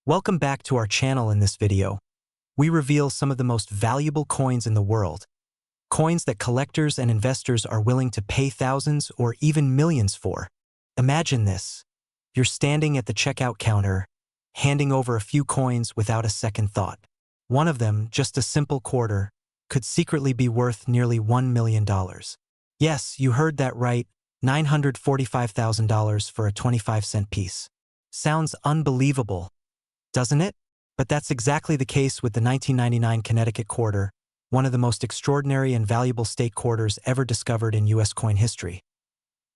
Welcome back to our channel. In this video, we reveal some of the most valuable coins in the world, coins that collectors and investors are willing to pay thousands or even millions for. Imagine this. You're standing at the checkout counter, handing over a few coins without a second thought. One of them, just a simple quarter, could secretly be worth nearly $1 million. Yes, you heard that right, $945,000 for a 25-cent piece. Sounds unbelievable, doesn't it? But that's exactly the case with the 1999 Connecticut quarter, one of the most extraordinary and valuable state quarters ever discovered in U.S. coin history.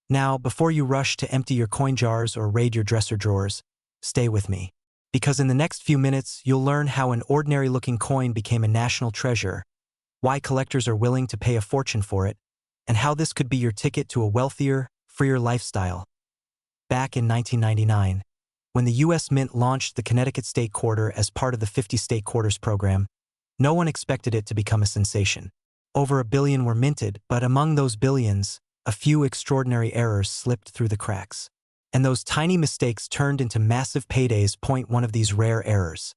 Now, before you rush to empty your coin jars or raid your dresser drawers, stay with me. Because in the next few minutes, you'll learn how an ordinary-looking coin became a national treasure, why collectors are willing to pay a fortune for it, and how this could be your ticket to a wealthier, freer lifestyle. Back in 1999, when the U.S. Mint launched the Connecticut State Quarter as part of the 50 State Quarters program, no one expected it to become a sensation. Over 1 billion were minted, but among those billions, a few extraordinary errors slipped through the cracks. And those tiny mistakes turned into massive paydays. One of these rare errors,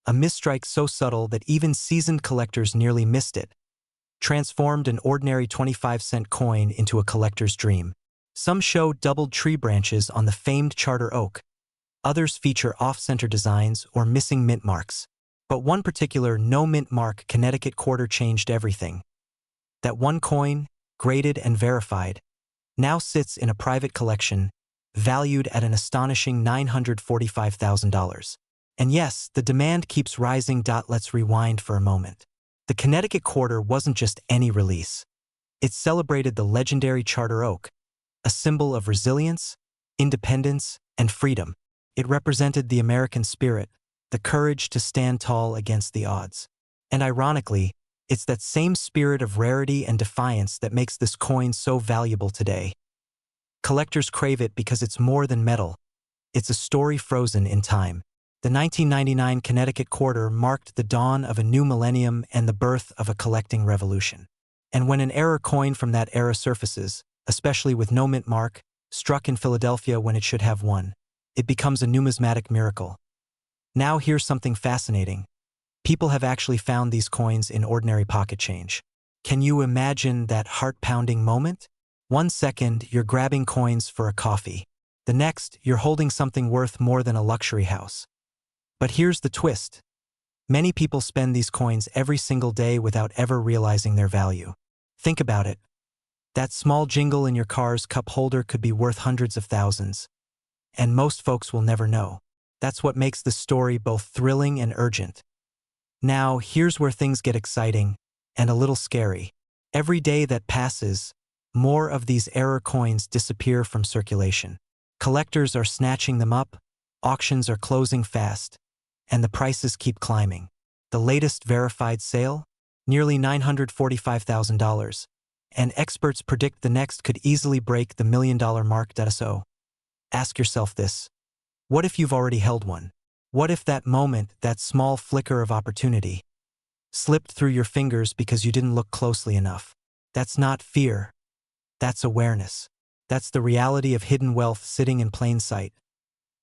a misstrike so subtle that even seasoned collectors nearly missed it, transformed an ordinary 25-cent coin into a collector's dream. Some show doubled tree branches on the famed charter oak. Others feature off-center designs or missing mint marks. But one particular no-mint mark Connecticut quarter changed everything. That one coin, graded and verified, now sits in a private collection, valued at an astonishing $945,000. And yes, the demand keeps rising. Let's rewind for a moment. The Connecticut quarter wasn't just any release. It celebrated the legendary charter oak, a symbol of resilience, independence, and freedom. It represented the American spirit, the courage to stand tall against the odds. And ironically, it's that same spirit of rarity and defiance that makes this coin so valuable today. Collectors crave it because it's more than metal. It's a story frozen in time. The 1999 Connecticut quarter marked the dawn of a new millennium and the birth of a collecting revolution. And when an error coin from that era surfaces, especially with no mint mark, struck in Philadelphia when it should have one, it becomes a numismatic miracle. Now here's something fascinating. People have actually found these coins in ordinary pocket change. Can you imagine that heart-pounding moment? 1 second, you're grabbing coins for a coffee. The next, you're holding something worth more than a luxury house. But here's the twist. Many people spend these coins every single day without ever realizing their value. Think about it. That small jingle in your car's cup holder could be worth hundreds of thousands. And most folks will never know. That's what makes the story both thrilling and urgent. Now, here's where things get exciting and a little scary. Every day that passes, more of these error coins disappear from circulation. Collectors are snatching them up, auctions are closing fast, and the prices keep climbing. The latest verified sale? Nearly $945,000. And experts predict the next could easily break the $1 million mark. So, ask yourself this. What if you've already held one? What if that moment, that small flicker of opportunity, slipped through your fingers because you didn't look closely enough? That's not fear. That's awareness. That's the reality of hidden wealth sitting in plain sight.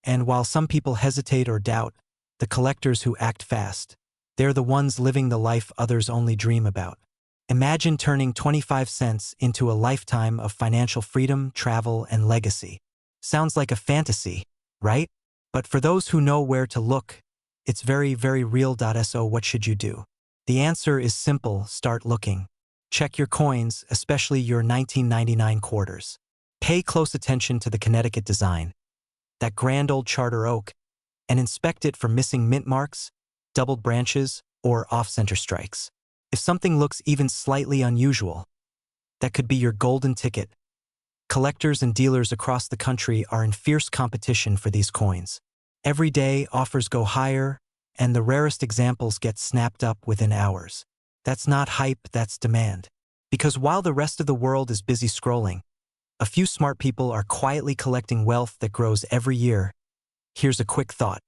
And while some people hesitate or doubt, the collectors who act fast, they're the ones living the life others only dream about. Imagine turning 25 cents into a lifetime of financial freedom, travel, and legacy. Sounds like a fantasy, right? But for those who know where to look, it's very, very real. So what should you do? The answer is simple. Start looking. Check your coins, especially your 1999 quarters. Pay close attention to the Connecticut design, that grand old charter oak, and inspect it for missing mint marks, doubled branches, or off-center strikes. If something looks even slightly unusual, that could be your golden ticket. Collectors and dealers across the country are in fierce competition for these coins. Every day, offers go higher, and the rarest examples get snapped up within hours. That's not hype, that's demand. Because while the rest of the world is busy scrolling, a few smart people are quietly collecting wealth that grows every year. Here's a quick thought.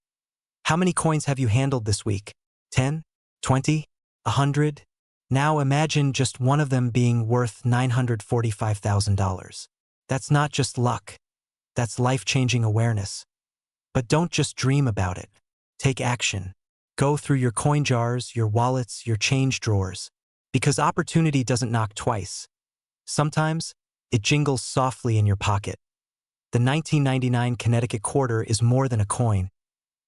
How many coins have you handled this week? 10? 20? 100? Now imagine just one of them being worth $945,000. That's not just luck. That's life-changing awareness. But don't just dream about it. Take action. Go through your coin jars, your wallets, your change drawers. Because opportunity doesn't knock twice. Sometimes, it jingles softly in your pocket. The 1999 Connecticut quarter is more than a coin.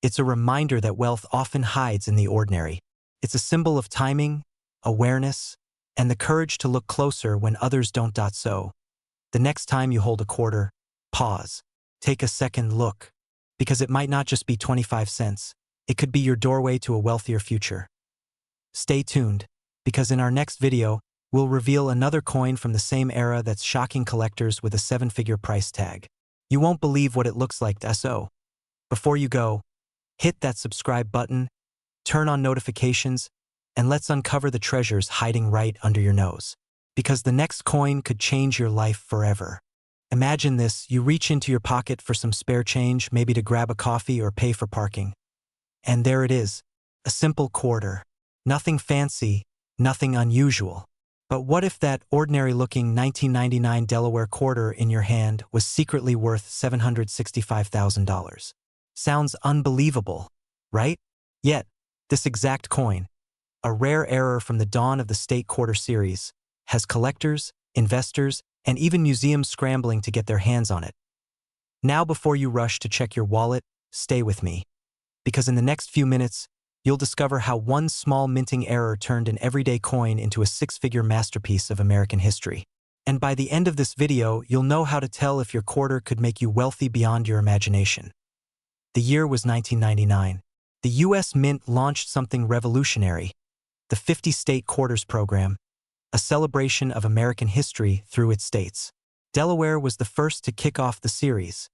It's a reminder that wealth often hides in the ordinary. It's a symbol of timing, awareness, and the courage to look closer when others don't. So, the next time you hold a quarter, pause. Take a second look. Because it might not just be 25 cents. It could be your doorway to a wealthier future. Stay tuned, because in our next video, we'll reveal another coin from the same era that's shocking collectors with a 7-figure price tag. You won't believe what it looks like. So, before you go, hit that subscribe button, turn on notifications, and let's uncover the treasures hiding right under your nose. Because the next coin could change your life forever. Imagine this: you reach into your pocket for some spare change, maybe to grab a coffee or pay for parking. And there it is, a simple quarter. Nothing fancy, nothing unusual. But what if that ordinary-looking 1999 Delaware quarter in your hand was secretly worth $765,000? Sounds unbelievable, right? Yet, this exact coin, a rare error from the dawn of the state quarter series, has collectors, investors, and even museums scrambling to get their hands on it. Now, before you rush to check your wallet, stay with me. Because in the next few minutes, you'll discover how one small minting error turned an everyday coin into a 6-figure masterpiece of American history. And by the end of this video, you'll know how to tell if your quarter could make you wealthy beyond your imagination. The year was 1999. The U.S. Mint launched something revolutionary, the 50-state quarters program, a celebration of American history through its states. Delaware was the first to kick off the series,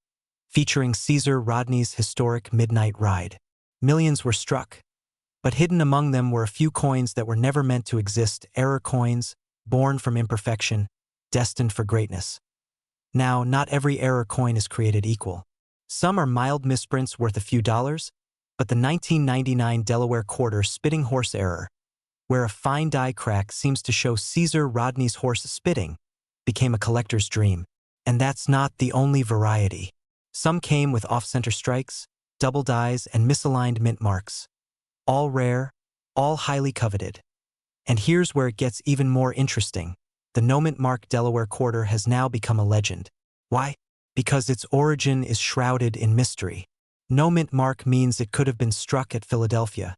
featuring Caesar Rodney's historic midnight ride. Millions were struck, but hidden among them were a few coins that were never meant to exist: error coins, born from imperfection, destined for greatness. Now, not every error coin is created equal. Some are mild misprints worth a few dollars, but the 1999 Delaware quarter spitting horse error, where a fine die crack seems to show Caesar Rodney's horse spitting, became a collector's dream. And that's not the only variety. Some came with off-center strikes, double dies, and misaligned mint marks. All rare, all highly coveted. And here's where it gets even more interesting. The no-mint mark Delaware quarter has now become a legend. Why? Because its origin is shrouded in mystery. No-mint mark means it could have been struck at Philadelphia.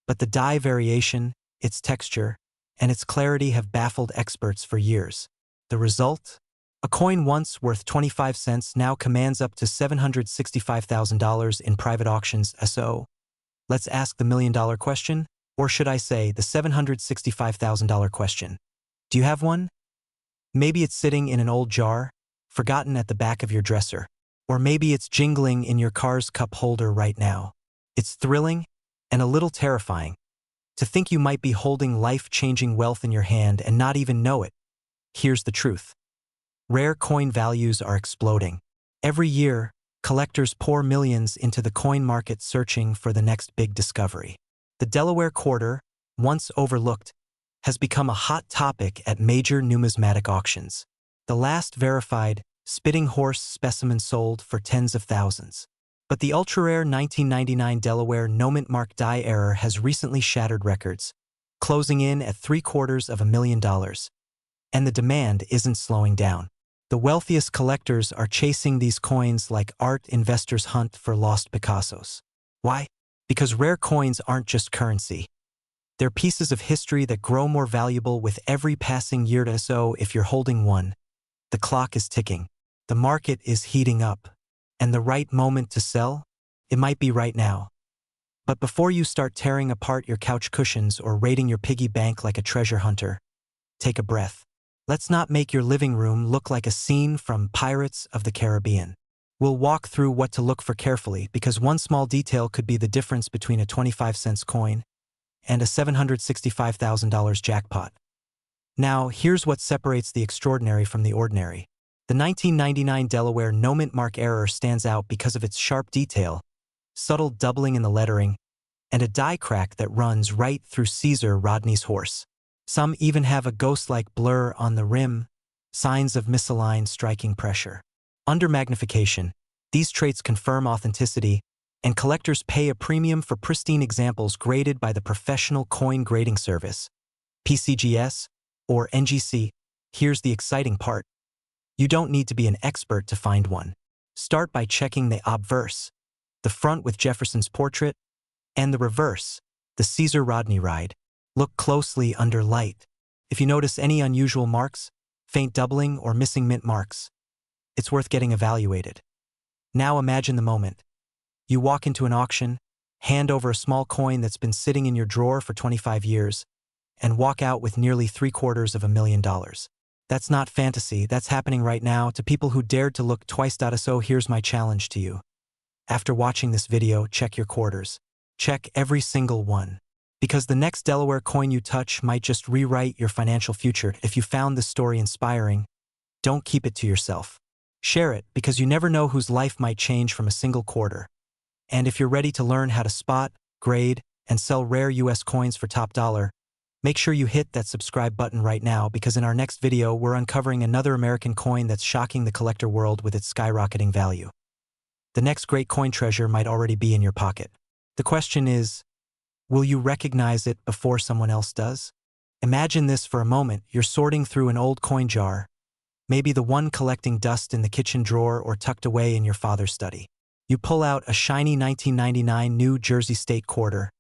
But the die variation, its texture, and its clarity have baffled experts for years. The result? A coin once worth 25 cents now commands up to $765,000 in private auctions. So, let's ask the million-dollar question, or should I say the $765,000 question. Do you have one? Maybe it's sitting in an old jar, forgotten at the back of your dresser. Or maybe it's jingling in your car's cup holder right now. It's thrilling and a little terrifying to think you might be holding life-changing wealth in your hand and not even know it. Here's the truth. Rare coin values are exploding. Every year, collectors pour millions into the coin market searching for the next big discovery. The Delaware quarter, once overlooked, has become a hot topic at major numismatic auctions. The last verified, spitting horse specimen sold for tens of thousands. But the ultra-rare 1999 Delaware no-mint mark die error has recently shattered records, closing in at $750,000. And the demand isn't slowing down. The wealthiest collectors are chasing these coins like art investors hunt for lost Picassos. Why? Because rare coins aren't just currency. They're pieces of history that grow more valuable with every passing year. So if you're holding one, the clock is ticking. The market is heating up. And the right moment to sell? It might be right now. But before you start tearing apart your couch cushions or raiding your piggy bank like a treasure hunter, take a breath. Let's not make your living room look like a scene from Pirates of the Caribbean. We'll walk through what to look for carefully, because one small detail could be the difference between a 25-cent coin and a $765,000 jackpot. Now, here's what separates the extraordinary from the ordinary. The 1999 Delaware no-mint mark error stands out because of its sharp detail, subtle doubling in the lettering, and a die crack that runs right through Caesar Rodney's horse. Some even have a ghost-like blur on the rim, signs of misaligned striking pressure. Under magnification, these traits confirm authenticity, And collectors pay a premium for pristine examples graded by the professional coin grading service, PCGS or NGC. Here's the exciting part. You don't need to be an expert to find one. Start by checking the obverse, the front with Jefferson's portrait, and the reverse, the Caesar Rodney ride. Look closely under light. If you notice any unusual marks, faint doubling, or missing mint marks, it's worth getting evaluated. Now imagine the moment. You walk into an auction, hand over a small coin that's been sitting in your drawer for 25 years, and walk out with nearly $750,000. That's not fantasy, that's happening right now to people who dared to look twice. So here's my challenge to you. After watching this video, check your quarters. Check every single one. Because the next Delaware coin you touch might just rewrite your financial future. If you found this story inspiring, don't keep it to yourself. Share it, because you never know whose life might change from a single quarter. And if you're ready to learn how to spot, grade, and sell rare US coins for top dollar, make sure you hit that subscribe button right now, because in our next video we're uncovering another American coin that's shocking the collector world with its skyrocketing value. The next great coin treasure might already be in your pocket. The question is, will you recognize it before someone else does? Imagine this for a moment. You're sorting through an old coin jar, maybe the one collecting dust in the kitchen drawer or tucked away in your father's study. You pull out a shiny 1999 New Jersey State quarter,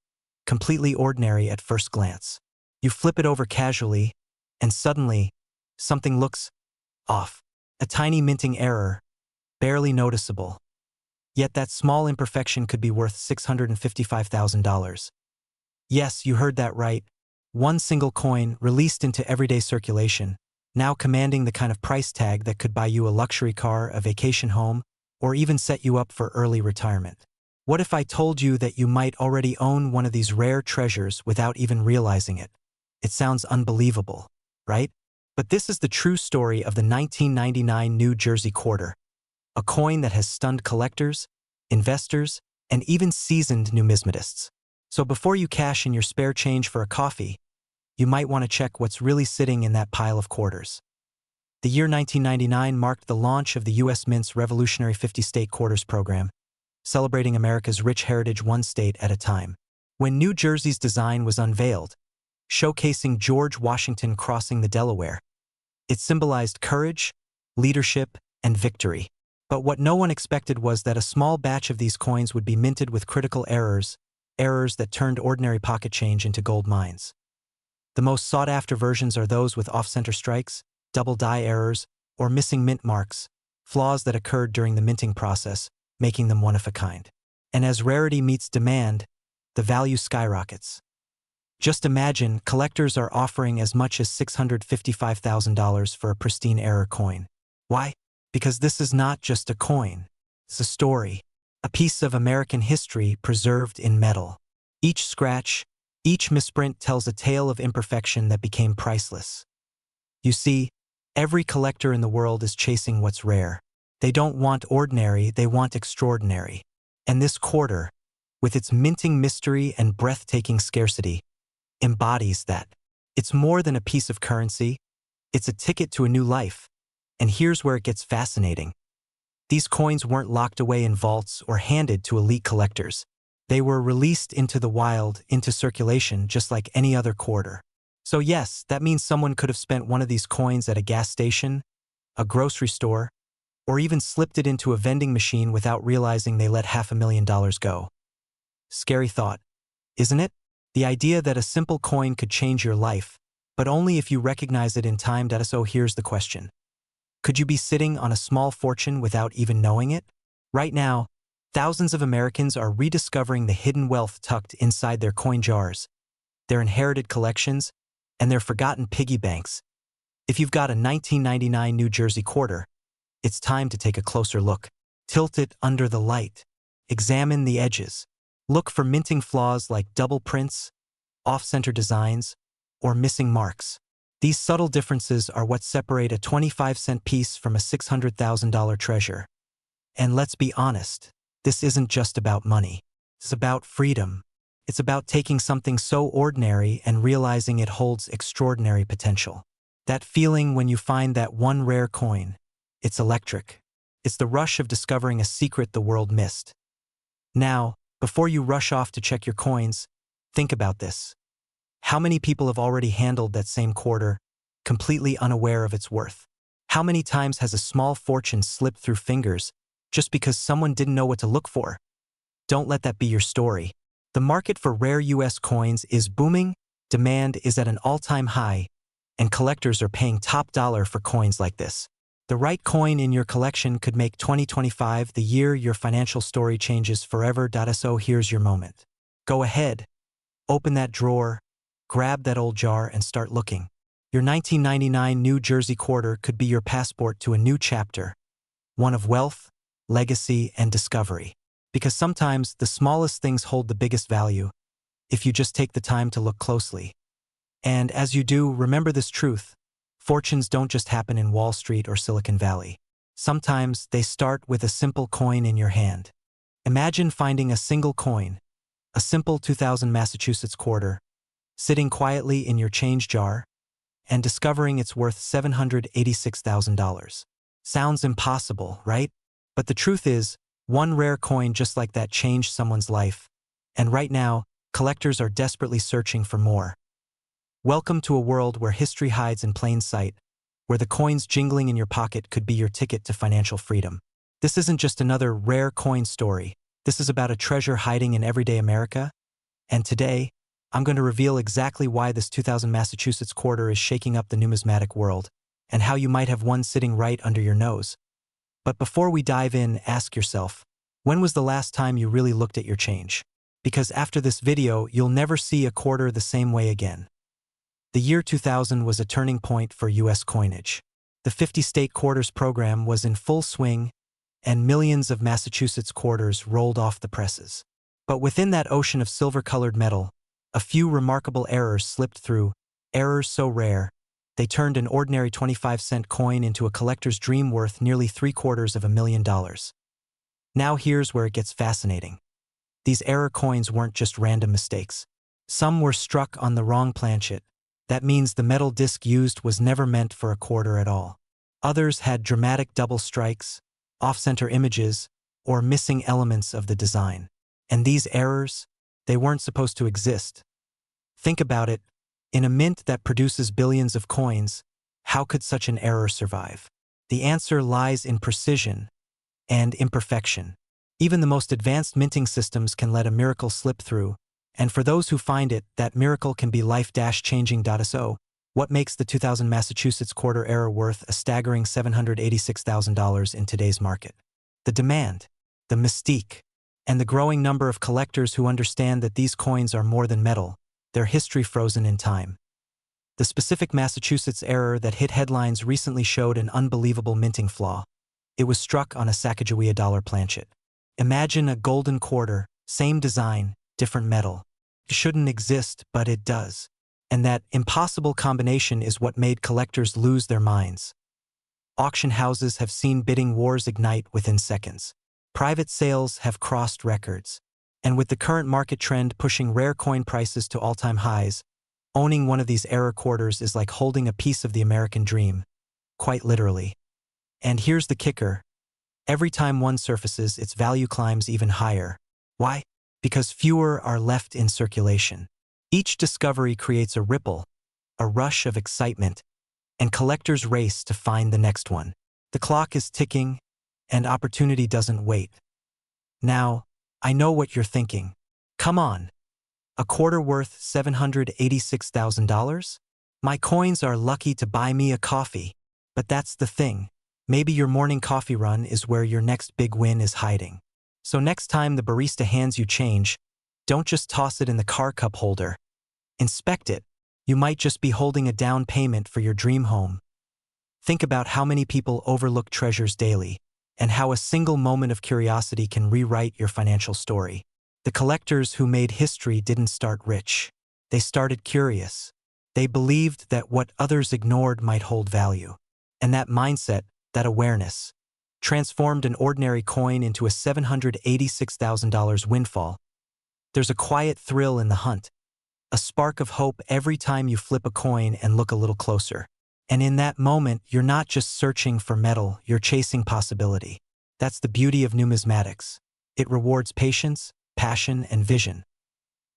completely ordinary at first glance. You flip it over casually, and suddenly, something looks off. A tiny minting error, barely noticeable. Yet that small imperfection could be worth $655,000. Yes, you heard that right. One single coin released into everyday circulation, now commanding the kind of price tag that could buy you a luxury car, a vacation home, or even set you up for early retirement. What if I told you that you might already own one of these rare treasures without even realizing it? It sounds unbelievable, right? But this is the true story of the 1999 New Jersey quarter, a coin that has stunned collectors, investors, and even seasoned numismatists. So before you cash in your spare change for a coffee, you might want to check what's really sitting in that pile of quarters. The year 1999 marked the launch of the U.S. Mint's revolutionary 50-state quarters program, celebrating America's rich heritage one state at a time. When New Jersey's design was unveiled, showcasing George Washington crossing the Delaware, it symbolized courage, leadership, and victory. But what no one expected was that a small batch of these coins would be minted with critical errors that turned ordinary pocket change into gold mines. The most sought-after versions are those with off-center strikes, double die errors, or missing mint marks, flaws that occurred during the minting process, making them one of a kind. And as rarity meets demand, the value skyrockets. Just imagine, collectors are offering as much as $655,000 for a pristine error coin. Why? Because this is not just a coin. It's a story, a piece of American history preserved in metal. Each scratch, each misprint tells a tale of imperfection that became priceless. You see, every collector in the world is chasing what's rare. They don't want ordinary, they want extraordinary. And this quarter, with its minting mystery and breathtaking scarcity, embodies that. It's more than a piece of currency, it's a ticket to a new life. And here's where it gets fascinating. These coins weren't locked away in vaults or handed to elite collectors. They were released into the wild, into circulation, just like any other quarter. So yes, that means someone could have spent one of these coins at a gas station, a grocery store, or even slipped it into a vending machine without realizing they let $500,000 go. Scary thought, isn't it? The idea that a simple coin could change your life, but only if you recognize it in time. So here's the question. Could you be sitting on a small fortune without even knowing it? Right now, thousands of Americans are rediscovering the hidden wealth tucked inside their coin jars, their inherited collections, and their forgotten piggy banks. If you've got a 1999 New Jersey quarter, it's time to take a closer look. Tilt it under the light. Examine the edges. Look for minting flaws like double prints, off-center designs, or missing marks. These subtle differences are what separate a 25-cent piece from a $600,000 treasure. And let's be honest, this isn't just about money. It's about freedom. It's about taking something so ordinary and realizing it holds extraordinary potential. That feeling when you find that one rare coin, it's electric. It's the rush of discovering a secret the world missed. Now, before you rush off to check your coins, think about this. How many people have already handled that same quarter, completely unaware of its worth? How many times has a small fortune slipped through fingers just because someone didn't know what to look for? Don't let that be your story. The market for rare US coins is booming, demand is at an all-time high, and collectors are paying top dollar for coins like this. The right coin in your collection could make 2025 the year your financial story changes forever. So here's your moment. Go ahead, open that drawer, grab that old jar and start looking. Your 1999 New Jersey quarter could be your passport to a new chapter, one of wealth, legacy, and discovery. Because sometimes the smallest things hold the biggest value, if you just take the time to look closely. And as you do, remember this truth: fortunes don't just happen in Wall Street or Silicon Valley. Sometimes they start with a simple coin in your hand. Imagine finding a single coin, a simple 2000 Massachusetts quarter, sitting quietly in your change jar, and discovering it's worth $786,000. Sounds impossible, right? But the truth is, one rare coin just like that changed someone's life, and right now, collectors are desperately searching for more. Welcome to a world where history hides in plain sight, where the coins jingling in your pocket could be your ticket to financial freedom. This isn't just another rare coin story. This is about a treasure hiding in everyday America. And today, I'm going to reveal exactly why this 2000 Massachusetts quarter is shaking up the numismatic world, and how you might have one sitting right under your nose. But before we dive in, ask yourself, when was the last time you really looked at your change? Because after this video, you'll never see a quarter the same way again. The year 2000 was a turning point for U.S. coinage. The 50-state quarters program was in full swing, and millions of Massachusetts quarters rolled off the presses. But within that ocean of silver-colored metal, a few remarkable errors slipped through, errors so rare, they turned an ordinary 25-cent coin into a collector's dream worth nearly $750,000. Now here's where it gets fascinating. These error coins weren't just random mistakes. Some were struck on the wrong planchet. That means the metal disc used was never meant for a quarter at all. Others had dramatic double strikes, off-center images, or missing elements of the design. And these errors, they weren't supposed to exist. Think about it. In a mint that produces billions of coins, how could such an error survive? The answer lies in precision and imperfection. Even the most advanced minting systems can let a miracle slip through, and for those who find it, that miracle can be life-changing. So, what makes the 2000 Massachusetts quarter error worth a staggering $786,000 in today's market? The demand, the mystique, and the growing number of collectors who understand that these coins are more than metal, their history frozen in time. The specific Massachusetts error that hit headlines recently showed an unbelievable minting flaw. It was struck on a Sacagawea dollar planchet. Imagine a golden quarter, same design, different metal. It shouldn't exist, but it does. And that impossible combination is what made collectors lose their minds. Auction houses have seen bidding wars ignite within seconds. Private sales have crossed records. And with the current market trend pushing rare coin prices to all-time highs, owning one of these error quarters is like holding a piece of the American dream, quite literally. And here's the kicker. Every time one surfaces, its value climbs even higher. Why? Because fewer are left in circulation. Each discovery creates a ripple, a rush of excitement, and collectors race to find the next one. The clock is ticking, and opportunity doesn't wait. Now, I know what you're thinking. Come on. A quarter worth $786,000? My coins are lucky to buy me a coffee. But that's the thing. Maybe your morning coffee run is where your next big win is hiding. So next time the barista hands you change, don't just toss it in the car cup holder. Inspect it. You might just be holding a down payment for your dream home. Think about how many people overlook treasures daily, and how a single moment of curiosity can rewrite your financial story. The collectors who made history didn't start rich. They started curious. They believed that what others ignored might hold value. And that mindset, that awareness, transformed an ordinary coin into a $786,000 windfall. There's a quiet thrill in the hunt, a spark of hope every time you flip a coin and look a little closer. And in that moment, you're not just searching for metal, you're chasing possibility. That's the beauty of numismatics. It rewards patience, passion, and vision.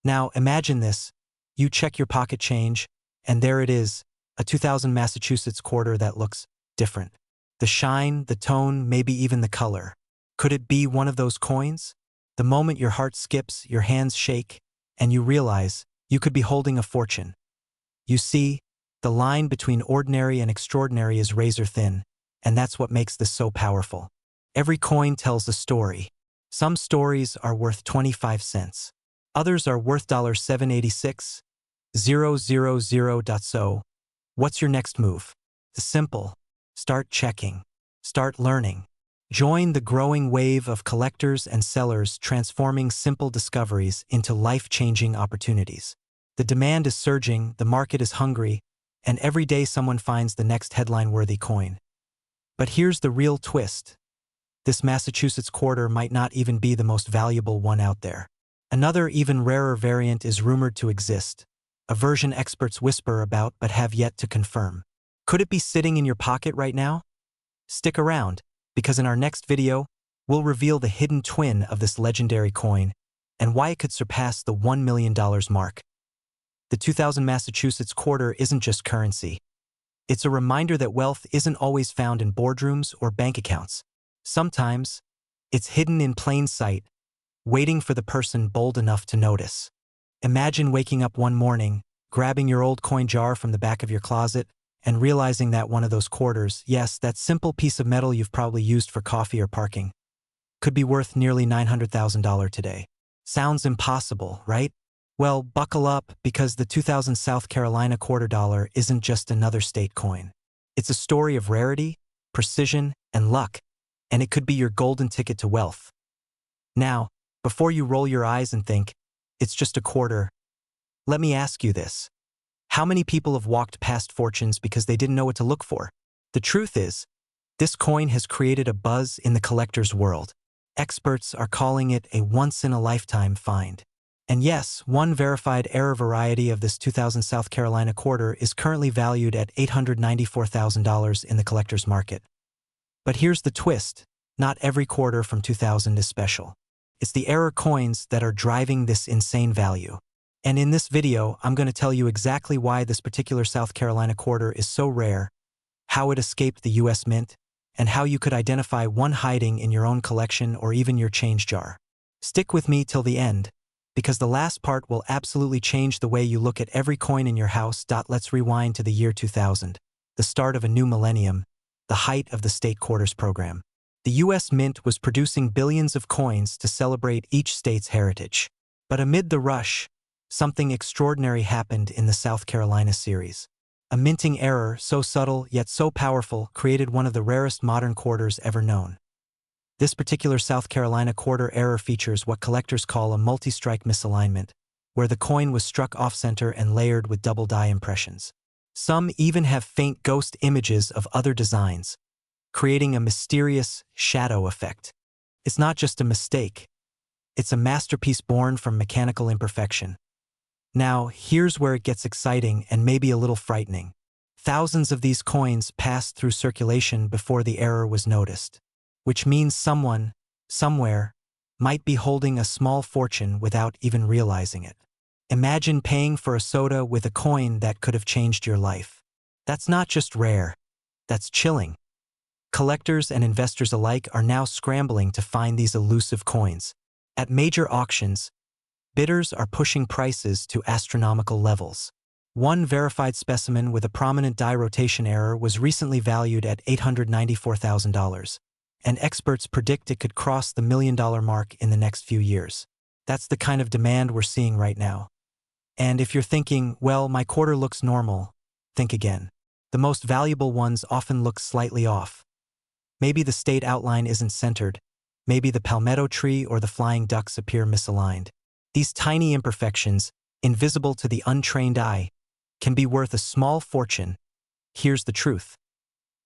Now, imagine this. You check your pocket change, and there it is, a 2000 Massachusetts quarter that looks different. The shine, the tone, maybe even the color. Could it be one of those coins? The moment your heart skips, your hands shake, and you realize you could be holding a fortune. You see, the line between ordinary and extraordinary is razor thin, and that's what makes this so powerful. Every coin tells a story. Some stories are worth 25 cents. Others are worth $786,000. So, what's your next move? Simple. Start checking. Start learning. Join the growing wave of collectors and sellers transforming simple discoveries into life-changing opportunities. The demand is surging, the market is hungry, and every day someone finds the next headline-worthy coin. But here's the real twist. This Massachusetts quarter might not even be the most valuable one out there. Another, even rarer variant is rumored to exist, a version experts whisper about but have yet to confirm. Could it be sitting in your pocket right now? Stick around, because in our next video, we'll reveal the hidden twin of this legendary coin and why it could surpass the $1 million mark. The 2000 Massachusetts quarter isn't just currency. It's a reminder that wealth isn't always found in boardrooms or bank accounts. Sometimes, it's hidden in plain sight, waiting for the person bold enough to notice. Imagine waking up one morning, grabbing your old coin jar from the back of your closet, and realizing that one of those quarters, yes, that simple piece of metal you've probably used for coffee or parking, could be worth nearly $900,000 today. Sounds impossible, right? Well, buckle up, because the 2000 South Carolina quarter dollar isn't just another state coin. It's a story of rarity, precision, and luck, and it could be your golden ticket to wealth. Now, before you roll your eyes and think, it's just a quarter, let me ask you this. How many people have walked past fortunes because they didn't know what to look for? The truth is, this coin has created a buzz in the collector's world. Experts are calling it a once-in-a-lifetime find. And yes, one verified error variety of this 2000 South Carolina quarter is currently valued at $894,000 in the collector's market. But here's the twist. Not every quarter from 2000 is special. It's the error coins that are driving this insane value. And in this video, I'm going to tell you exactly why this particular South Carolina quarter is so rare, how it escaped the US Mint, and how you could identify one hiding in your own collection or even your change jar. Stick with me till the end, because the last part will absolutely change the way you look at every coin in your house. Let's rewind to the year 2000, the start of a new millennium, the height of the state quarters program. The US Mint was producing billions of coins to celebrate each state's heritage. But amid the rush, something extraordinary happened in the South Carolina series. A minting error so subtle yet so powerful created one of the rarest modern quarters ever known. This particular South Carolina quarter error features what collectors call a multi-strike misalignment, where the coin was struck off-center and layered with double die impressions. Some even have faint ghost images of other designs, creating a mysterious shadow effect. It's not just a mistake. It's a masterpiece born from mechanical imperfection. Now, here's where it gets exciting and maybe a little frightening. Thousands of these coins passed through circulation before the error was noticed, which means someone, somewhere, might be holding a small fortune without even realizing it. Imagine paying for a soda with a coin that could have changed your life. That's not just rare, that's chilling. Collectors and investors alike are now scrambling to find these elusive coins. At major auctions, bidders are pushing prices to astronomical levels. One verified specimen with a prominent die rotation error was recently valued at $894,000, and experts predict it could cross the $1 million mark in the next few years. That's the kind of demand we're seeing right now. And if you're thinking, well, my quarter looks normal, think again. The most valuable ones often look slightly off. Maybe the state outline isn't centered. Maybe the palmetto tree or the flying ducks appear misaligned. These tiny imperfections, invisible to the untrained eye, can be worth a small fortune. Here's the truth.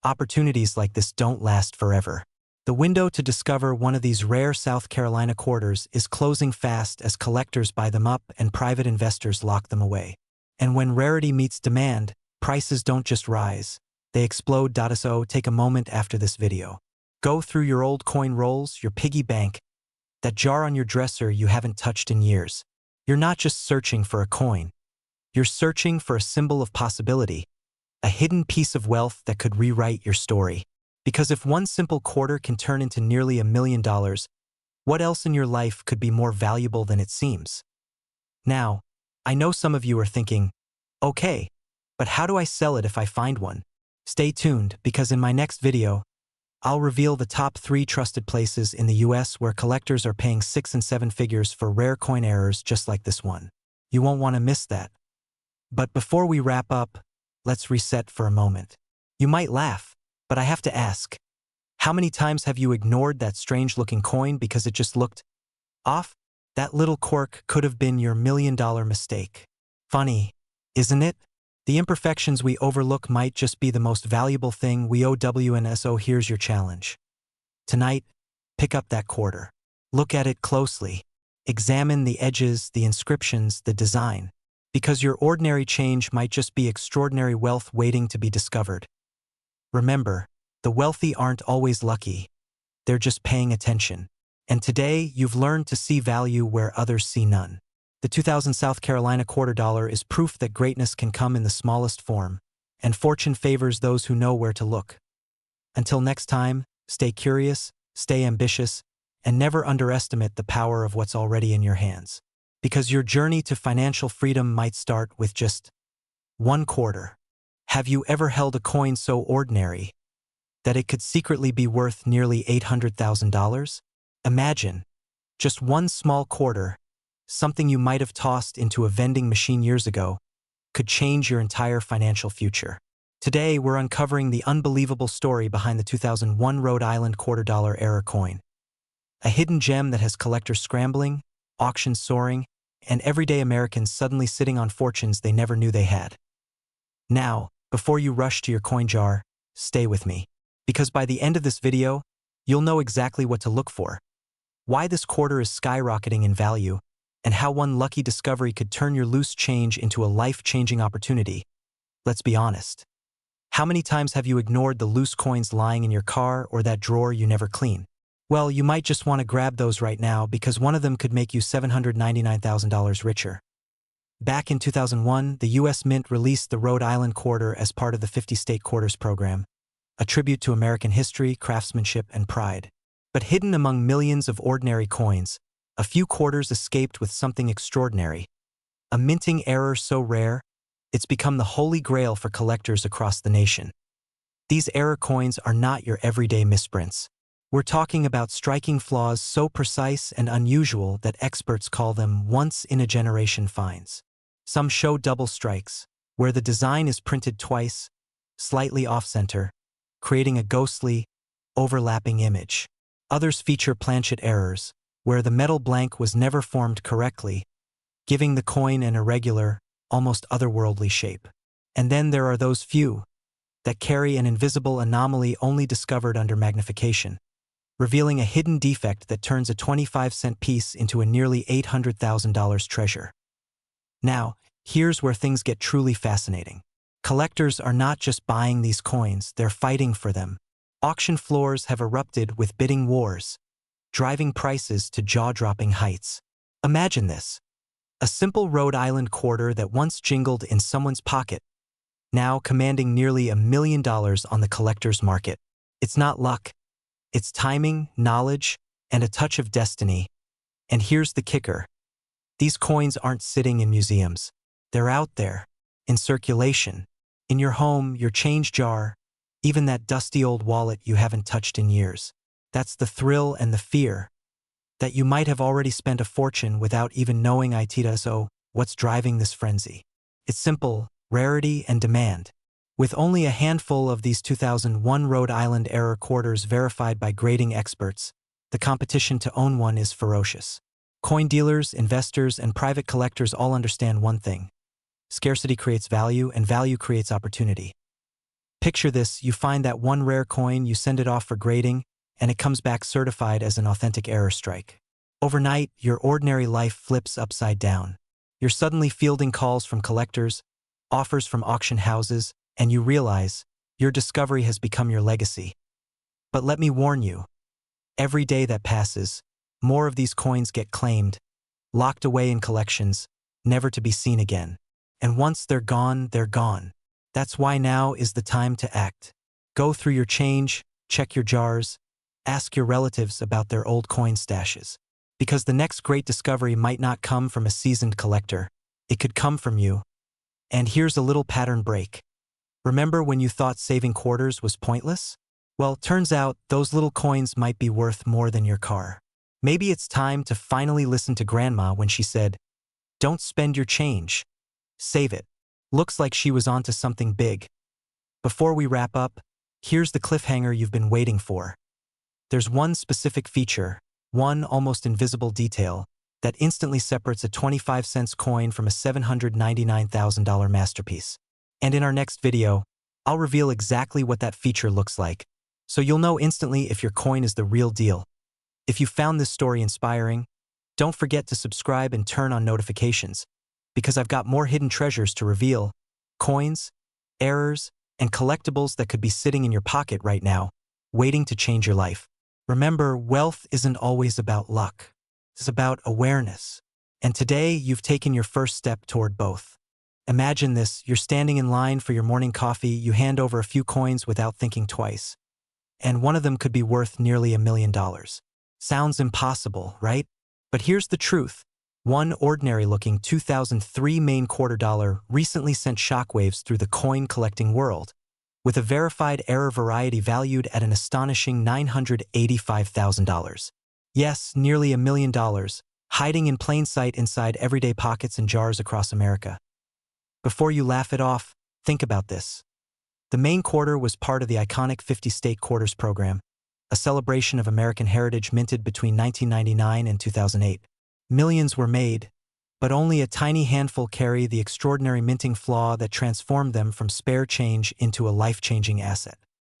Opportunities like this don't last forever. The window to discover one of these rare South Carolina quarters is closing fast as collectors buy them up and private investors lock them away. And when rarity meets demand, prices don't just rise, they explode. So take a moment after this video. Go through your old coin rolls, your piggy bank, that jar on your dresser you haven't touched in years. You're not just searching for a coin. You're searching for a symbol of possibility, a hidden piece of wealth that could rewrite your story. Because if one simple quarter can turn into nearly $1 million, what else in your life could be more valuable than it seems? Now, I know some of you are thinking, okay, but how do I sell it if I find one? Stay tuned, because in my next video, I'll reveal the top 3 trusted places in the US where collectors are paying 6 and 7 figures for rare coin errors just like this one. You won't want to miss that. But before we wrap up, let's reset for a moment. You might laugh, but I have to ask, how many times have you ignored that strange-looking coin because it just looked off? That little quirk could have been your $1 million mistake. Funny, isn't it? The imperfections we overlook might just be the most valuable thing we owe. So here's your challenge. Tonight, pick up that quarter. Look at it closely. Examine the edges, the inscriptions, the design. Because your ordinary change might just be extraordinary wealth waiting to be discovered. Remember, the wealthy aren't always lucky. They're just paying attention. And today, you've learned to see value where others see none. The 2000 South Carolina quarter dollar is proof that greatness can come in the smallest form, and fortune favors those who know where to look. Until next time, stay curious, stay ambitious, and never underestimate the power of what's already in your hands. Because your journey to financial freedom might start with just one quarter. Have you ever held a coin so ordinary that it could secretly be worth nearly $800,000? Imagine, just one small quarter, something you might have tossed into a vending machine years ago, could change your entire financial future. Today, we're uncovering the unbelievable story behind the 2001 Rhode Island quarter dollar error coin. A hidden gem that has collectors scrambling, auctions soaring, and everyday Americans suddenly sitting on fortunes they never knew they had. Now, before you rush to your coin jar, stay with me. Because by the end of this video, you'll know exactly what to look for, why this quarter is skyrocketing in value, and how one lucky discovery could turn your loose change into a life-changing opportunity. Let's be honest. How many times have you ignored the loose coins lying in your car or that drawer you never clean? Well, you might just want to grab those right now because one of them could make you $799,000 richer. Back in 2001, the U.S. Mint released the Rhode Island quarter as part of the 50-state quarters program, a tribute to American history, craftsmanship, and pride. But hidden among millions of ordinary coins, a few quarters escaped with something extraordinary. A minting error so rare, it's become the holy grail for collectors across the nation. These error coins are not your everyday misprints. We're talking about striking flaws so precise and unusual that experts call them once-in-a-generation finds. Some show double strikes, where the design is printed twice, slightly off-center, creating a ghostly, overlapping image. Others feature planchet errors, where the metal blank was never formed correctly, giving the coin an irregular, almost otherworldly shape. And then there are those few that carry an invisible anomaly only discovered under magnification, revealing a hidden defect that turns a 25-cent piece into a nearly $800,000 treasure. Now, here's where things get truly fascinating. Collectors are not just buying these coins, they're fighting for them. Auction floors have erupted with bidding wars, driving prices to jaw-dropping heights. Imagine this. A simple Rhode Island quarter that once jingled in someone's pocket, now commanding nearly $1 million on the collector's market. It's not luck. It's timing, knowledge, and a touch of destiny. And here's the kicker. These coins aren't sitting in museums. They're out there, in circulation, in your home, your change jar, even that dusty old wallet you haven't touched in years. That's the thrill and the fear, that you might have already spent a fortune without even knowing it. So, what's driving this frenzy? It's simple: rarity and demand. With only a handful of these 2001 Rhode Island error quarters verified by grading experts, the competition to own one is ferocious. Coin dealers, investors, and private collectors all understand one thing: scarcity creates value, and value creates opportunity. Picture this: you find that one rare coin, you send it off for grading, and it comes back certified as an authentic error strike. Overnight, your ordinary life flips upside down. You're suddenly fielding calls from collectors, offers from auction houses, and you realize your discovery has become your legacy. But let me warn you, every day that passes, more of these coins get claimed, locked away in collections, never to be seen again. And once they're gone, they're gone. That's why now is the time to act. Go through your change, check your jars, ask your relatives about their old coin stashes. Because the next great discovery might not come from a seasoned collector. It could come from you. And here's a little pattern break. Remember when you thought saving quarters was pointless? Well, turns out those little coins might be worth more than your car. Maybe it's time to finally listen to Grandma when she said, "Don't spend your change. Save it." Looks like she was onto something big. Before we wrap up, here's the cliffhanger you've been waiting for. There's one specific feature, one almost invisible detail, that instantly separates a 25-cent coin from a $799,000 masterpiece. And in our next video, I'll reveal exactly what that feature looks like, so you'll know instantly if your coin is the real deal. If you found this story inspiring, don't forget to subscribe and turn on notifications, because I've got more hidden treasures to reveal, coins, errors, and collectibles that could be sitting in your pocket right now, waiting to change your life. Remember, wealth isn't always about luck. It's about awareness. And today, you've taken your first step toward both. Imagine this, you're standing in line for your morning coffee, you hand over a few coins without thinking twice. And one of them could be worth nearly $1 million. Sounds impossible, right? But here's the truth. One ordinary-looking 2003 Maine quarter dollar recently sent shockwaves through the coin-collecting world, with a verified error variety valued at an astonishing $985,000. Yes, nearly $1 million, hiding in plain sight inside everyday pockets and jars across America. Before you laugh it off, think about this. The Maine quarter was part of the iconic 50-state quarters program, a celebration of American heritage minted between 1999 and 2008. Millions were made, but only a tiny handful carry the extraordinary minting flaw that transformed them from spare change into a life-changing asset.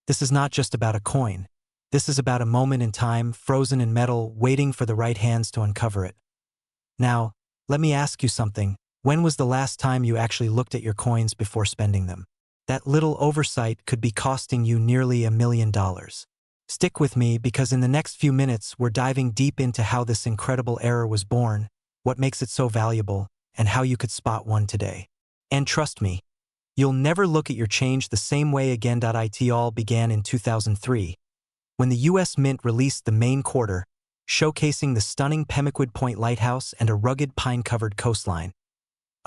This is not just about a coin. This is about a moment in time, frozen in metal, waiting for the right hands to uncover it. Now, let me ask you something. When was the last time you actually looked at your coins before spending them? That little oversight could be costing you nearly $1 million. Stick with me because in the next few minutes we're diving deep into how this incredible error was born, what makes it so valuable, and how you could spot one today. And trust me, you'll never look at your change the same way again. It all began in 2003, when the U.S. Mint released the Maine quarter, showcasing the stunning Pemaquid Point lighthouse and a rugged pine-covered coastline,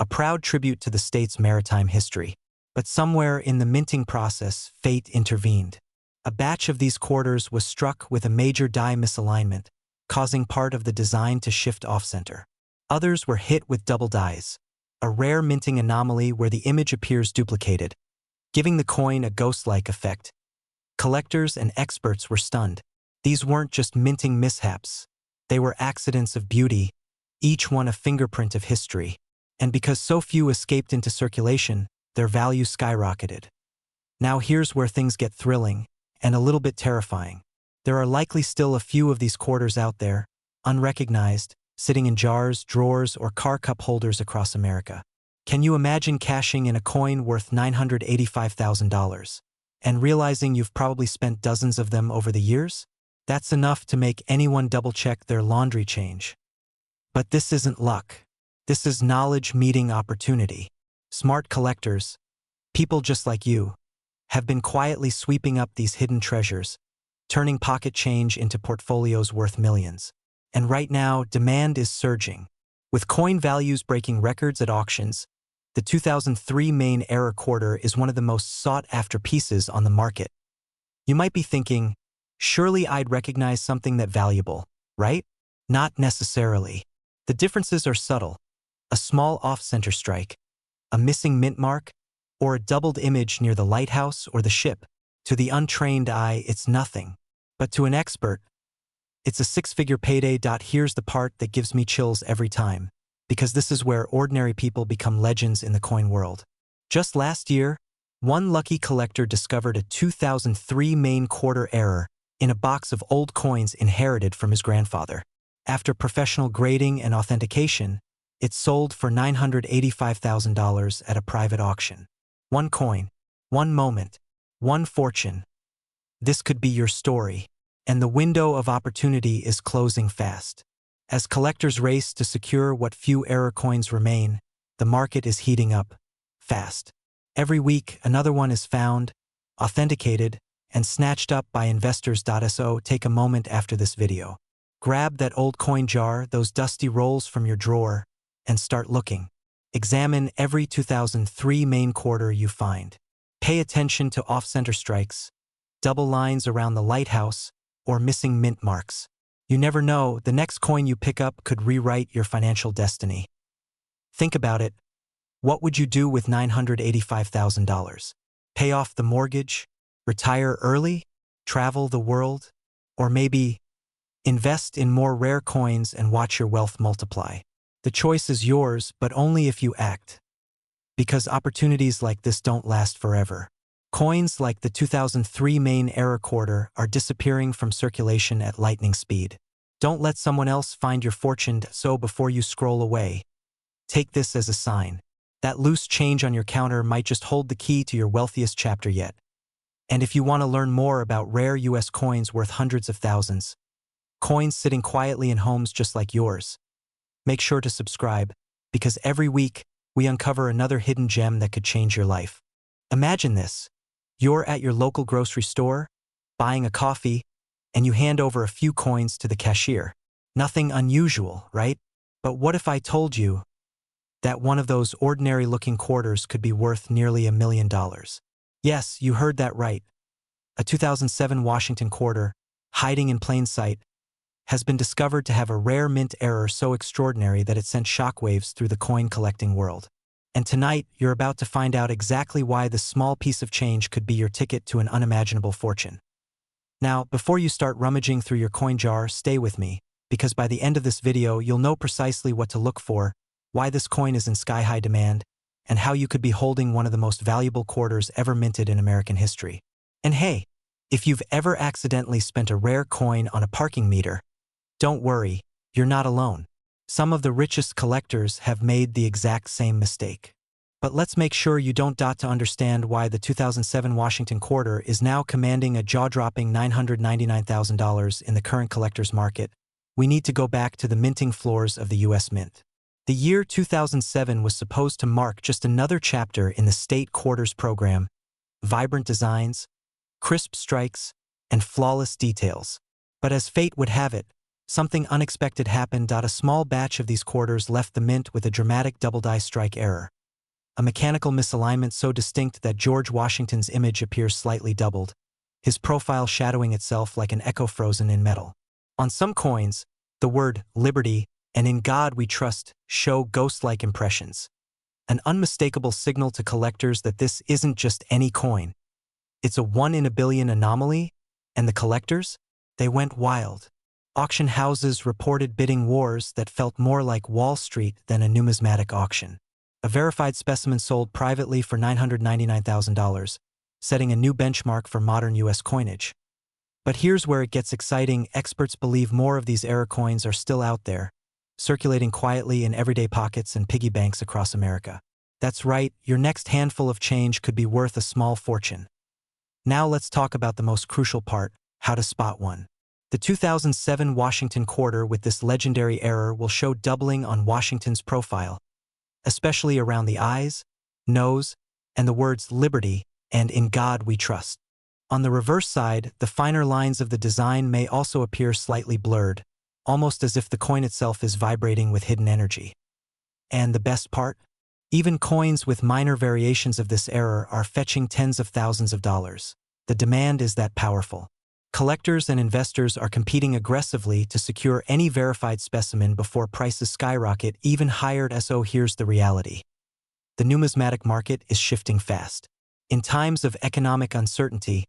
a proud tribute to the state's maritime history. But somewhere in the minting process, fate intervened. A batch of these quarters was struck with a major die misalignment, causing part of the design to shift off-center. Others were hit with double dies, a rare minting anomaly where the image appears duplicated, giving the coin a ghost-like effect. Collectors and experts were stunned. These weren't just minting mishaps. They were accidents of beauty, each one a fingerprint of history. And because so few escaped into circulation, their value skyrocketed. Now here's where things get thrilling and a little bit terrifying. There are likely still a few of these quarters out there, unrecognized, sitting in jars, drawers, or car cup holders across America. Can you imagine cashing in a coin worth $985,000 and realizing you've probably spent dozens of them over the years? That's enough to make anyone double-check their laundry change. But this isn't luck. This is knowledge meeting opportunity. Smart collectors, people just like you, have been quietly sweeping up these hidden treasures, turning pocket change into portfolios worth millions. And right now, demand is surging. With coin values breaking records at auctions, the 2003 Maine Era quarter is one of the most sought-after pieces on the market. You might be thinking, surely I'd recognize something that valuable, right? Not necessarily. The differences are subtle. A small off-center strike, a missing mint mark, or a doubled image near the lighthouse or the ship. To the untrained eye, it's nothing. But to an expert, it's a six-figure payday. Here's the part that gives me chills every time, because this is where ordinary people become legends in the coin world. Just last year, one lucky collector discovered a 2003 Maine quarter error in a box of old coins inherited from his grandfather. After professional grading and authentication, it sold for $985,000 at a private auction. One coin, one moment, one fortune. This could be your story, and the window of opportunity is closing fast. As collectors race to secure what few error coins remain, the market is heating up fast. Every week, another one is found, authenticated, and snatched up by investors. So take a moment after this video. Grab that old coin jar, those dusty rolls from your drawer, and start looking. Examine every 2003 main quarter you find. Pay attention to off-center strikes, double lines around the lighthouse, or missing mint marks. You never know, the next coin you pick up could rewrite your financial destiny. Think about it. What would you do with $985,000? Pay off the mortgage? Retire early? Travel the world? Or maybe invest in more rare coins and watch your wealth multiply? The choice is yours, but only if you act. Because opportunities like this don't last forever. Coins like the 2003 main error quarter are disappearing from circulation at lightning speed. Don't let someone else find your fortune. So before you scroll away, take this as a sign. That loose change on your counter might just hold the key to your wealthiest chapter yet. And if you want to learn more about rare US coins worth hundreds of thousands, coins sitting quietly in homes just like yours, make sure to subscribe, because every week we uncover another hidden gem that could change your life. Imagine this. You're at your local grocery store, buying a coffee, and you hand over a few coins to the cashier. Nothing unusual, right? But what if I told you that one of those ordinary-looking quarters could be worth nearly $1 million? Yes, you heard that right. A 2007 Washington quarter, hiding in plain sight, has been discovered to have a rare mint error so extraordinary that it sent shockwaves through the coin-collecting world. And tonight, you're about to find out exactly why this small piece of change could be your ticket to an unimaginable fortune. Now, before you start rummaging through your coin jar, stay with me, because by the end of this video, you'll know precisely what to look for, why this coin is in sky-high demand, and how you could be holding one of the most valuable quarters ever minted in American history. And hey, if you've ever accidentally spent a rare coin on a parking meter, don't worry, you're not alone. Some of the richest collectors have made the exact same mistake. But let's make sure you don't to understand why the 2007 Washington quarter is now commanding a jaw-dropping $999,000 in the current collector's market. We need to go back to the minting floors of the U.S. Mint. The year 2007 was supposed to mark just another chapter in the state quarters program. Vibrant designs, crisp strikes, and flawless details. But as fate would have it, something unexpected happened. A small batch of these quarters left the mint with a dramatic double-die strike error. A mechanical misalignment so distinct that George Washington's image appears slightly doubled, his profile shadowing itself like an echo frozen in metal. On some coins, the word "Liberty" and "In God We Trust" show ghost-like impressions. An unmistakable signal to collectors that this isn't just any coin. It's a 1 in a billion anomaly, and the collectors? They went wild. Auction houses reported bidding wars that felt more like Wall Street than a numismatic auction. A verified specimen sold privately for $999,000, setting a new benchmark for modern U.S. coinage. But here's where it gets exciting. Experts believe more of these error coins are still out there, circulating quietly in everyday pockets and piggy banks across America. That's right, your next handful of change could be worth a small fortune. Now let's talk about the most crucial part, how to spot one. The 2007 Washington quarter with this legendary error will show doubling on Washington's profile, especially around the eyes, nose, and the words "Liberty" and "In God We Trust." On the reverse side, the finer lines of the design may also appear slightly blurred, almost as if the coin itself is vibrating with hidden energy. And the best part? Even coins with minor variations of this error are fetching tens of thousands of dollars. The demand is that powerful. Collectors and investors are competing aggressively to secure any verified specimen before prices skyrocket even higher. So here's the reality. The numismatic market is shifting fast. In times of economic uncertainty,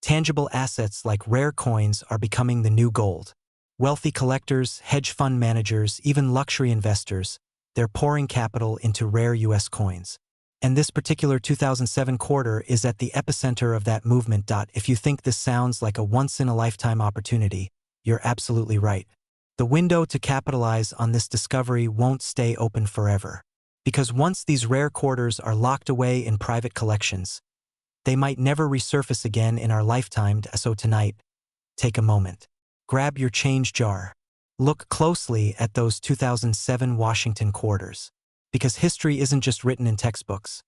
tangible assets like rare coins are becoming the new gold. Wealthy collectors, hedge fund managers, even luxury investors, they're pouring capital into rare U.S. coins. And this particular 2007 quarter is at the epicenter of that movement. If you think this sounds like a once-in-a-lifetime opportunity, you're absolutely right. The window to capitalize on this discovery won't stay open forever. Because once these rare quarters are locked away in private collections, they might never resurface again in our lifetime. So tonight, take a moment. Grab your change jar. Look closely at those 2007 Washington quarters. Because history isn't just written in textbooks.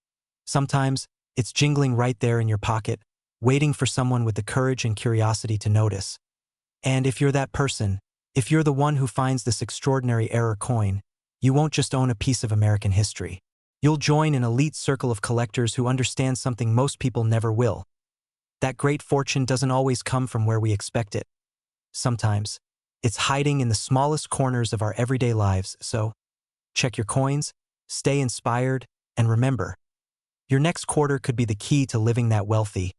Sometimes, it's jingling right there in your pocket, waiting for someone with the courage and curiosity to notice. And if you're that person, if you're the one who finds this extraordinary error coin, you won't just own a piece of American history. You'll join an elite circle of collectors who understand something most people never will. That great fortune doesn't always come from where we expect it. Sometimes, it's hiding in the smallest corners of our everyday lives, so check your coins, stay inspired, and remember, your next quarter could be the key to living that wealthy,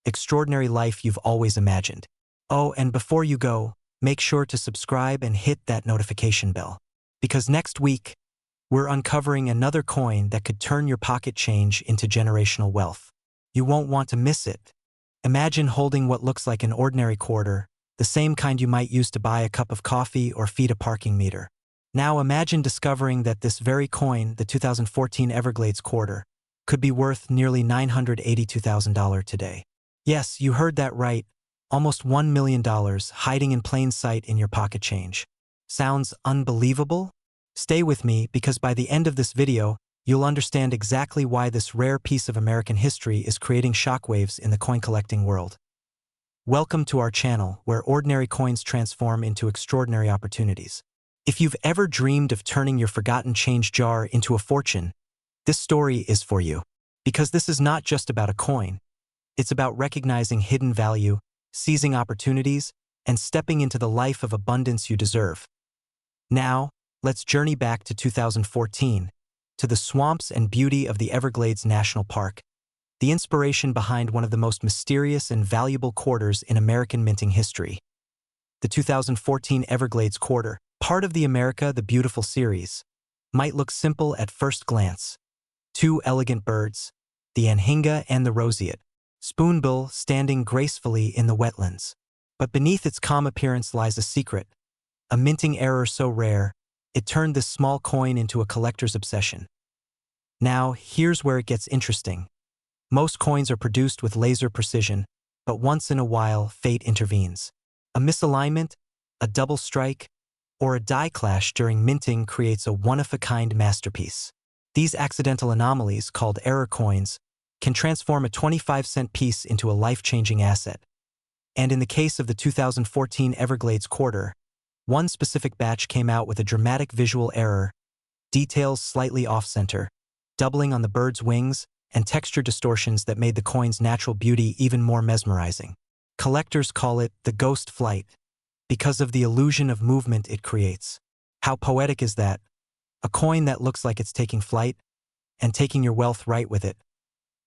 extraordinary life you've always imagined. Oh, and before you go, make sure to subscribe and hit that notification bell. Because next week, we're uncovering another coin that could turn your pocket change into generational wealth. You won't want to miss it. Imagine holding what looks like an ordinary quarter, the same kind you might use to buy a cup of coffee or feed a parking meter. Now imagine discovering that this very coin, the 2014 Everglades quarter, could be worth nearly $982,000 today. Yes, you heard that right, almost $1 million hiding in plain sight in your pocket change. Sounds unbelievable? Stay with me because by the end of this video, you'll understand exactly why this rare piece of American history is creating shockwaves in the coin collecting world. Welcome to our channel, where ordinary coins transform into extraordinary opportunities. If you've ever dreamed of turning your forgotten change jar into a fortune, this story is for you. Because this is not just about a coin. It's about recognizing hidden value, seizing opportunities, and stepping into the life of abundance you deserve. Now, let's journey back to 2014, to the swamps and beauty of the Everglades National Park, the inspiration behind one of the most mysterious and valuable quarters in American minting history. The 2014 Everglades quarter, part of the America the Beautiful series, might look simple at first glance. Two elegant birds, the anhinga and the roseate, spoonbill standing gracefully in the wetlands. But beneath its calm appearance lies a secret, a minting error so rare, it turned this small coin into a collector's obsession. Now, here's where it gets interesting. Most coins are produced with laser precision, but once in a while, fate intervenes. A misalignment, a double strike, or a die clash during minting creates a one-of-a-kind masterpiece. These accidental anomalies, called error coins, can transform a 25-cent piece into a life-changing asset. And in the case of the 2014 Everglades quarter, one specific batch came out with a dramatic visual error, details slightly off-center, doubling on the bird's wings, and texture distortions that made the coin's natural beauty even more mesmerizing. Collectors call it the ghost flight, because of the illusion of movement it creates. How poetic is that? A coin that looks like it's taking flight, and taking your wealth right with it.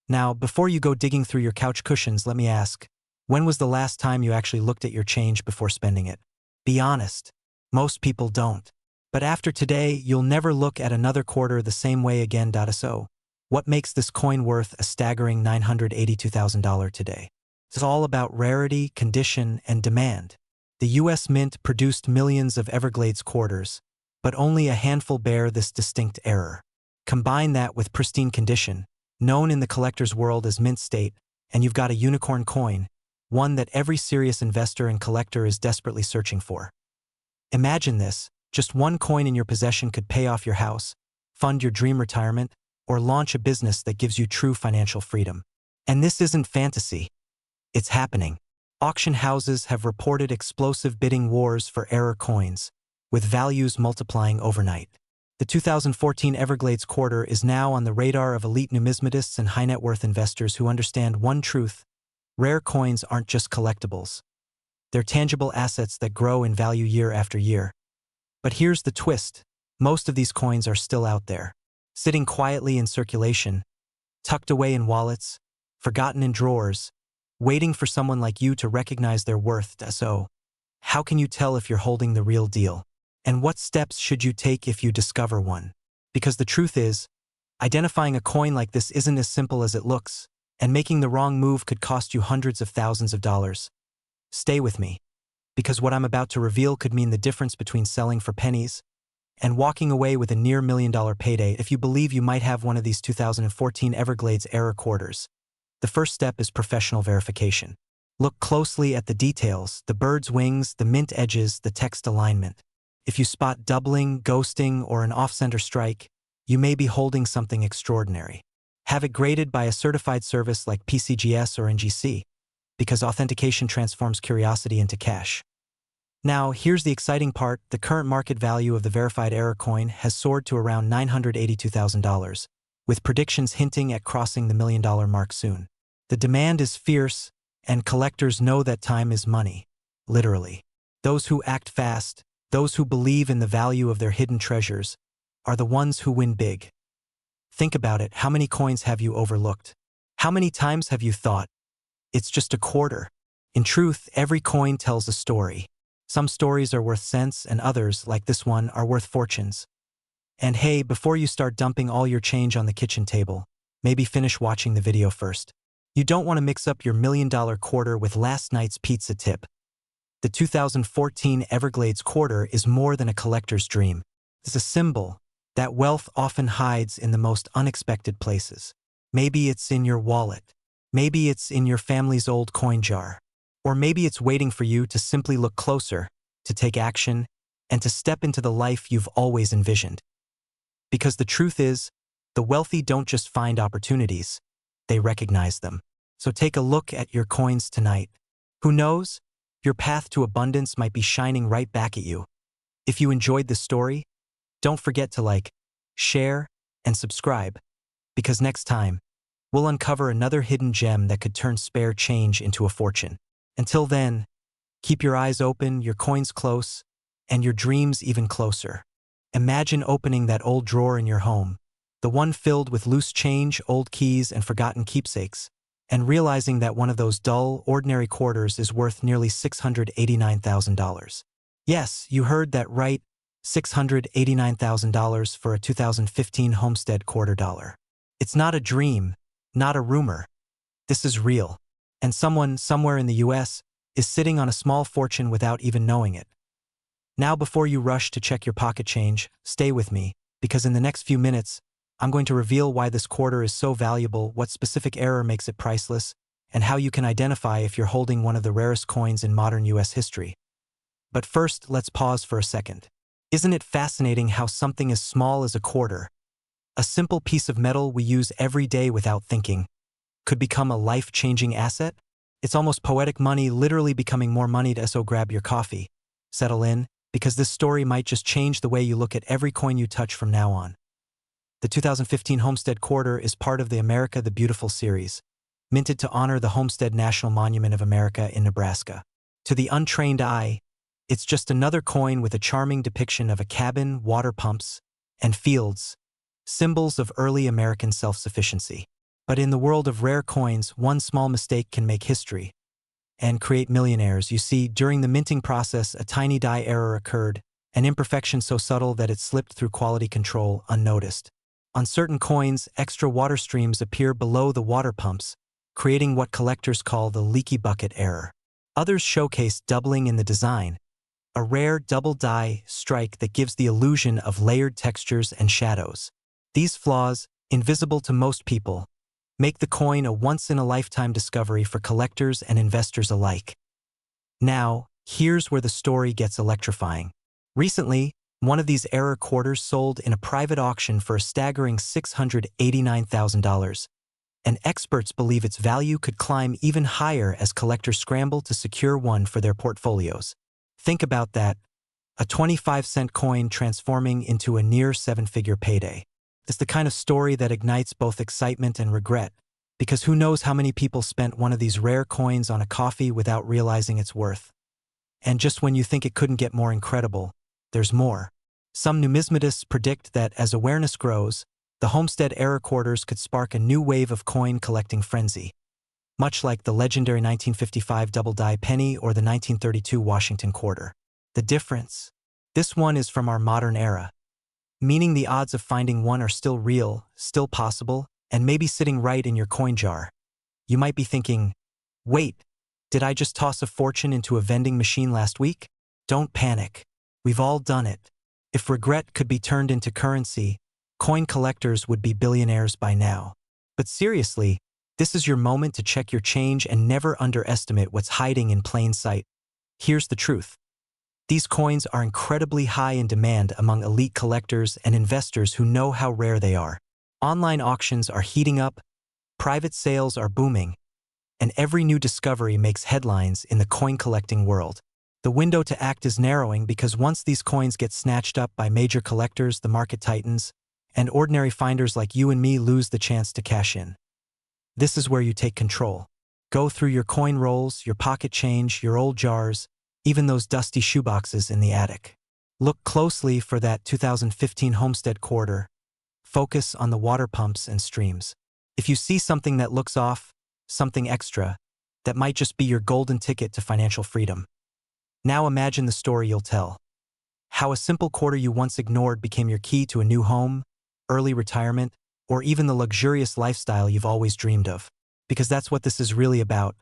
Now, before you go digging through your couch cushions, let me ask, when was the last time you actually looked at your change before spending it? Be honest. Most people don't. But after today, you'll never look at another quarter the same way again. So, what makes this coin worth a staggering $982,000 today? It's all about rarity, condition, and demand. The U.S. Mint produced millions of Everglades quarters, but only a handful bear this distinct error. Combine that with pristine condition, known in the collector's world as mint state, and you've got a unicorn coin, one that every serious investor and collector is desperately searching for. Imagine this, just one coin in your possession could pay off your house, fund your dream retirement, or launch a business that gives you true financial freedom. And this isn't fantasy. It's happening. Auction houses have reported explosive bidding wars for error coins, with values multiplying overnight. The 2014 Everglades quarter is now on the radar of elite numismatists and high-net-worth investors who understand one truth: rare coins aren't just collectibles. They're tangible assets that grow in value year after year. But here's the twist: most of these coins are still out there, sitting quietly in circulation, tucked away in wallets, forgotten in drawers, waiting for someone like you to recognize their worth. So, how can you tell if you're holding the real deal? And what steps should you take if you discover one? Because the truth is, identifying a coin like this isn't as simple as it looks, and making the wrong move could cost you hundreds of thousands of dollars. Stay with me, because what I'm about to reveal could mean the difference between selling for pennies and walking away with a near $1 million payday if you believe you might have one of these 2014 Everglades error quarters. The first step is professional verification. Look closely at the details: the bird's wings, the mint edges, the text alignment. If you spot doubling, ghosting, or an off-center strike, you may be holding something extraordinary. Have it graded by a certified service like PCGS or NGC, because authentication transforms curiosity into cash. Now, here's the exciting part. The current market value of the verified error coin has soared to around $982,000, with predictions hinting at crossing the $1 million mark soon. The demand is fierce, and collectors know that time is money, literally. Those who act fast, those who believe in the value of their hidden treasures, are the ones who win big. Think about it. How many coins have you overlooked? How many times have you thought, it's just a quarter? In truth, every coin tells a story. Some stories are worth cents, and others, like this one, are worth fortunes. And hey, before you start dumping all your change on the kitchen table, maybe finish watching the video first. You don't want to mix up your $1 million quarter with last night's pizza tip. The 2014 Everglades quarter is more than a collector's dream. It's a symbol that wealth often hides in the most unexpected places. Maybe it's in your wallet. Maybe it's in your family's old coin jar. Or maybe it's waiting for you to simply look closer, to take action, and to step into the life you've always envisioned. Because the truth is, the wealthy don't just find opportunities, they recognize them. So take a look at your coins tonight. Who knows? Your path to abundance might be shining right back at you. If you enjoyed this story, don't forget to like, share, and subscribe, because next time, we'll uncover another hidden gem that could turn spare change into a fortune. Until then, keep your eyes open, your coins close, and your dreams even closer. Imagine opening that old drawer in your home, the one filled with loose change, old keys, and forgotten keepsakes, and realizing that one of those dull, ordinary quarters is worth nearly $689,000. Yes, you heard that right, $689,000 for a 2015 Homestead quarter dollar. It's not a dream, not a rumor. This is real. And someone, somewhere in the US, is sitting on a small fortune without even knowing it. Now, before you rush to check your pocket change, stay with me, because in the next few minutes, I'm going to reveal why this quarter is so valuable, what specific error makes it priceless, and how you can identify if you're holding one of the rarest coins in modern US history. But first, let's pause for a second. Isn't it fascinating how something as small as a quarter, a simple piece of metal we use every day without thinking, could become a life-changing asset? It's almost poetic, money literally becoming more money. So grab your coffee, settle in, because this story might just change the way you look at every coin you touch from now on. The 2015 Homestead Quarter is part of the America the Beautiful series, minted to honor the Homestead National Monument of America in Nebraska. To the untrained eye, it's just another coin with a charming depiction of a cabin, water pumps, and fields, symbols of early American self-sufficiency. But in the world of rare coins, one small mistake can make history and create millionaires. You see, during the minting process, a tiny die error occurred, an imperfection so subtle that it slipped through quality control unnoticed. On certain coins, extra water streams appear below the water pumps, creating what collectors call the leaky bucket error. Others showcase doubling in the design, a rare double die strike that gives the illusion of layered textures and shadows. These flaws, invisible to most people, make the coin a once-in-a-lifetime discovery for collectors and investors alike. Now, here's where the story gets electrifying. Recently, one of these error quarters sold in a private auction for a staggering $689,000, and experts believe its value could climb even higher as collectors scramble to secure one for their portfolios. Think about that, a 25-cent coin transforming into a near seven-figure payday. It's the kind of story that ignites both excitement and regret, because who knows how many people spent one of these rare coins on a coffee without realizing its worth. And just when you think it couldn't get more incredible, there's more. Some numismatists predict that as awareness grows, the Homestead error quarters could spark a new wave of coin collecting frenzy, much like the legendary 1955 double die penny or the 1932 Washington quarter. The difference? This one is from our modern era, meaning the odds of finding one are still real, still possible, and maybe sitting right in your coin jar. You might be thinking, wait, did I just toss a fortune into a vending machine last week? Don't panic. We've all done it. If regret could be turned into currency, coin collectors would be billionaires by now. But seriously, this is your moment to check your change and never underestimate what's hiding in plain sight. Here's the truth. These coins are incredibly high in demand among elite collectors and investors who know how rare they are. Online auctions are heating up, private sales are booming, and every new discovery makes headlines in the coin-collecting world. The window to act is narrowing because once these coins get snatched up by major collectors, the market tightens, and ordinary finders like you and me lose the chance to cash in. This is where you take control. Go through your coin rolls, your pocket change, your old jars, even those dusty shoeboxes in the attic. Look closely for that 2015 Homestead quarter. Focus on the water pumps and streams. If you see something that looks off, something extra, that might just be your golden ticket to financial freedom. Now imagine the story you'll tell. How a simple quarter you once ignored became your key to a new home, early retirement, or even the luxurious lifestyle you've always dreamed of. Because that's what this is really about.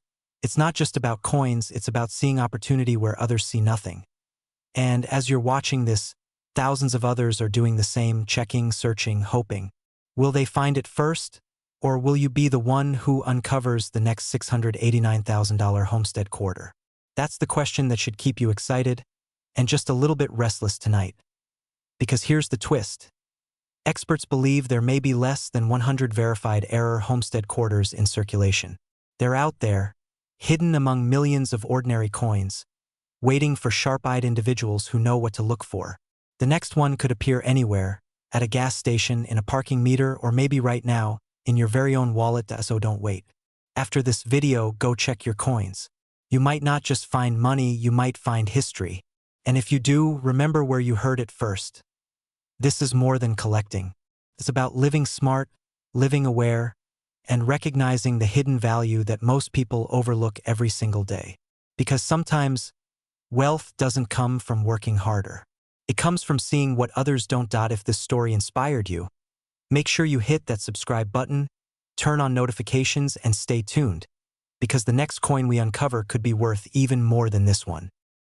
It's not just about coins, it's about seeing opportunity where others see nothing. And as you're watching this, thousands of others are doing the same, checking, searching, hoping. Will they find it first? Or will you be the one who uncovers the next $689,000 homestead quarter? That's the question that should keep you excited and just a little bit restless tonight. Because here's the twist. Experts believe there may be less than 100 verified error homestead quarters in circulation. They're out there, hidden among millions of ordinary coins, waiting for sharp-eyed individuals who know what to look for. The next one could appear anywhere, at a gas station, in a parking meter, or maybe right now, in your very own wallet, so don't wait. After this video, go check your coins. You might not just find money, you might find history. And if you do, remember where you heard it first. This is more than collecting. It's about living smart, living aware, and recognizing the hidden value that most people overlook every single day. Because sometimes, wealth doesn't come from working harder. It comes from seeing what others don't. If this story inspired you, make sure you hit that subscribe button, turn on notifications, and stay tuned, because the next coin we uncover could be worth even more than this one.